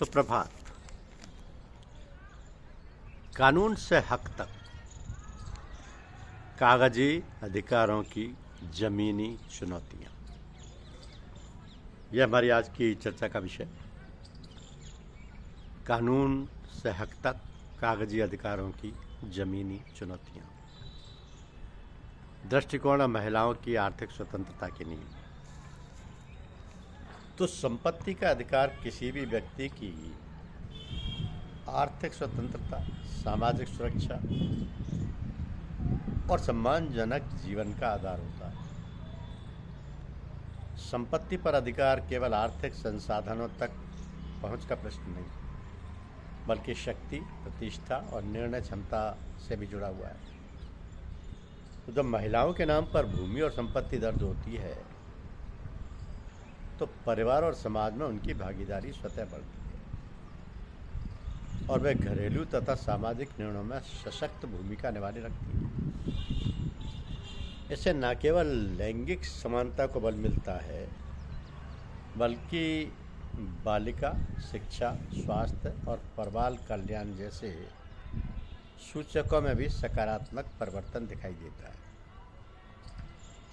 सुप्रभात। कानून से हक तक, कागजी अधिकारों की जमीनी चुनौतियां, यह हमारी आज की चर्चा का विषय। कानून से हक तक, कागजी अधिकारों की जमीनी चुनौतियां। दृष्टिकोण महिलाओं की आर्थिक स्वतंत्रता की नींव। तो संपत्ति का अधिकार किसी भी व्यक्ति की आर्थिक स्वतंत्रता, सामाजिक सुरक्षा और सम्मानजनक जीवन का आधार होता है। संपत्ति पर अधिकार केवल आर्थिक संसाधनों तक पहुंच का प्रश्न नहीं, बल्कि शक्ति, प्रतिष्ठा और निर्णय क्षमता से भी जुड़ा हुआ है। तो जब महिलाओं के नाम पर भूमि और संपत्ति दर्ज होती है तो परिवार और समाज में उनकी भागीदारी स्वतः बढ़ती है और वे घरेलू तथा सामाजिक निर्णयों में सशक्त भूमिका निभाने लगती है। इससे न केवल लैंगिक समानता को बल मिलता है, बल्कि बालिका शिक्षा, स्वास्थ्य और परिवार कल्याण जैसे सूचकों में भी सकारात्मक परिवर्तन दिखाई देता है।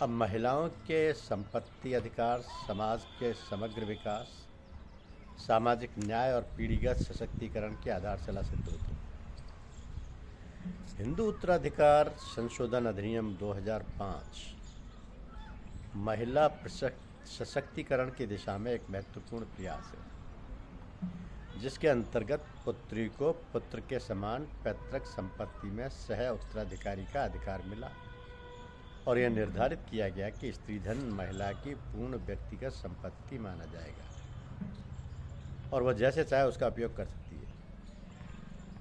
अब महिलाओं के संपत्ति अधिकार समाज के समग्र विकास, सामाजिक न्याय और पीढ़ीगत सशक्तिकरण की आधारशिला सिद्ध होती है। हिंदू उत्तराधिकार संशोधन अधिनियम 2005 महिला सशक्तिकरण की दिशा में एक महत्वपूर्ण प्रयास है, जिसके अंतर्गत पुत्री को पुत्र के समान पैतृक संपत्ति में सह उत्तराधिकारी का अधिकार मिला और यह निर्धारित किया गया कि स्त्रीधन महिला की पूर्ण व्यक्तिगत संपत्ति माना जाएगा और वह जैसे चाहे उसका उपयोग कर सकती है।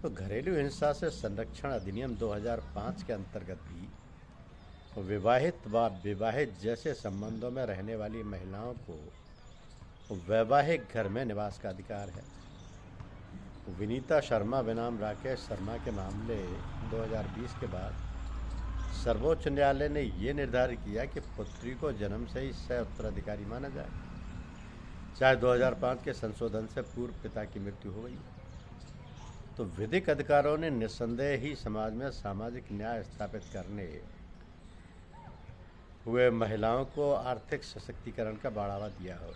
तो घरेलू हिंसा से संरक्षण अधिनियम 2005 के अंतर्गत भी विवाहित व विवाहित जैसे संबंधों में रहने वाली महिलाओं को वैवाहिक घर में निवास का अधिकार है। विनीता शर्मा बनाम राकेश शर्मा के मामले 2020 के बाद सर्वोच्च न्यायालय ने यह निर्धारित किया कि पुत्री को जन्म से ही सह उत्तराधिकारी माना जाए, चाहे 2005 के संशोधन से पूर्व पिता की मृत्यु हो गई। तो विधिक अधिकारों ने निस्संदेह ही समाज में सामाजिक न्याय स्थापित करने हुए महिलाओं को आर्थिक सशक्तिकरण का बढ़ावा दिया हो,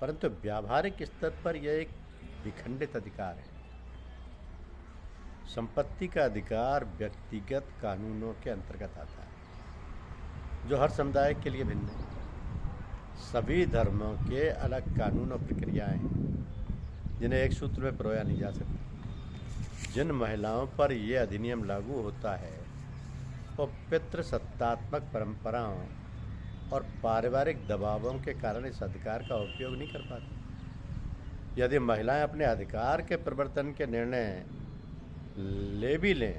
परंतु व्यावहारिक स्तर पर यह एक विखंडित अधिकार है। संपत्ति का अधिकार व्यक्तिगत कानूनों के अंतर्गत आता है, जो हर समुदाय के लिए भिन्न है। सभी धर्मों के अलग कानून और प्रक्रियाएं हैं, जिन्हें एक सूत्र में पिरोया नहीं जा सकता। जिन महिलाओं पर यह अधिनियम लागू होता है वो पितृसत्तात्मक परंपराओं और पारिवारिक दबावों के कारण इस अधिकार का उपयोग नहीं कर पाती। यदि महिलाएं अपने अधिकार के प्रवर्तन के निर्णय ले भी लें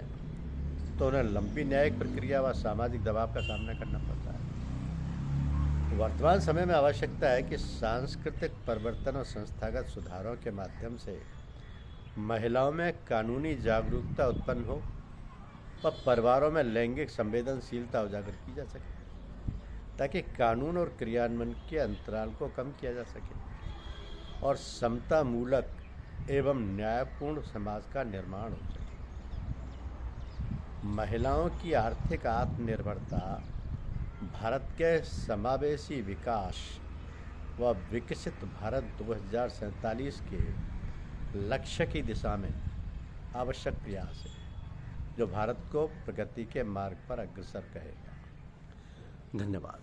तो उन्हें लंबी न्यायिक प्रक्रिया व सामाजिक दबाव का सामना करना पड़ता है। वर्तमान समय में आवश्यकता है कि सांस्कृतिक परिवर्तन और संस्थागत सुधारों के माध्यम से महिलाओं में कानूनी जागरूकता उत्पन्न हो और परिवारों में लैंगिक संवेदनशीलता उजागर की जा सके, ताकि कानून और क्रियान्वयन के अंतराल को कम किया जा सके और समतामूलक एवं न्यायपूर्ण समाज का निर्माण हो सके। महिलाओं की आर्थिक आत्मनिर्भरता भारत के समावेशी विकास व विकसित भारत 2047 के लक्ष्य की दिशा में आवश्यक प्रयास है, जो भारत को प्रगति के मार्ग पर अग्रसर करेगा। धन्यवाद।